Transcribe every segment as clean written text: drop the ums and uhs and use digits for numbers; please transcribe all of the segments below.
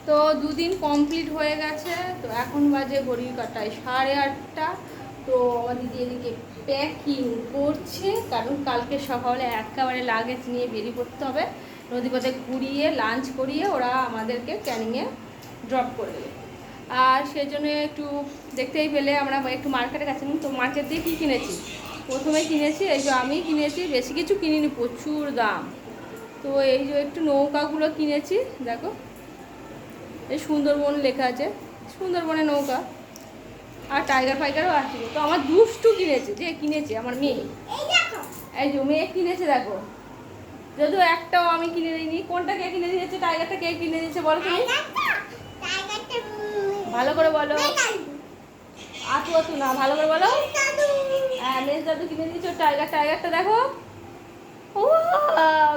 তো দুদিন কমপ্লিট হয়ে গেছে। তো এখন বাজে ঘড়ির কাঁটায় 8:30। তো আমার দিদি এদিকে প্যাকিং করছে, কারণ কালকে সকালে একেবারে লাগেজ নিয়ে বেরিয়ে পড়তে হবে। নদীপথে ঘুরিয়ে লাঞ্চ করিয়ে ওরা আমাদেরকে ক্যানিংয়ে ড্রপ করে দেবে। আর সেই জন্য একটু দেখতেই পেলে আমরা একটু মার্কেটে গেছিলাম। তো মার্কেট দিয়ে কী কিনেছি, প্রথমে কিনেছি এই যে আমি কিনেছি, বেশি কিছু কিনিনি, প্রচুর দাম। তো এই যে একটু নৌকাগুলো কিনেছি, দেখো এই সুন্দরবন লেখা আছে, সুন্দরবনের নৌকা। আর টাইগার ফাইগারও আছে। তো আমার দুষ্টু কিনেছে, যে কিনেছে আমার মেয়ে, এই যে মেয়ে কিনেছে দেখো। যদিও একটাও আমি কিনে দিইনি। কোনটা কে কিনে দিয়েছে? টাইগারটা কে কিনে দিয়েছে বলো তুমি? ভালো করে বলো। আতু আতু না, ভালো করে বলো। হ্যাঁ, মেজ দাদু কিনে দিয়েছে টাইগারটা দেখো। ও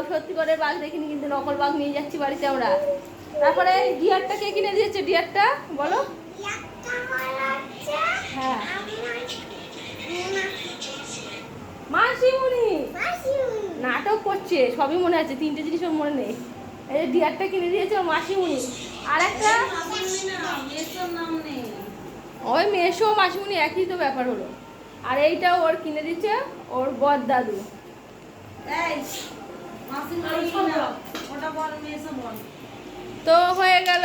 সত্যি করে বাঘ দেখিনি, কিন্তু নকল বাঘ নিয়ে যাচ্ছি বাড়িতে আমরা। তারপরে ডিয়ারটা কে কিনে দিয়েছে? ডিয়ারটা বলো। হ্যাঁ, মাসিমুনি নাটক করছে, সবই মনে আছে, 3টে জিনিস ওর মনে নেই। এই যে ডিয়ারটা কিনে দিয়েছে ওর মাসিমুনি। আর একটা ওই মেসো মাসিমুনি একই তো ব্যাপার হলো। আর এইটাও ওর কিনে দিচ্ছে ওর বদ দাদু। তো হয়ে গেল।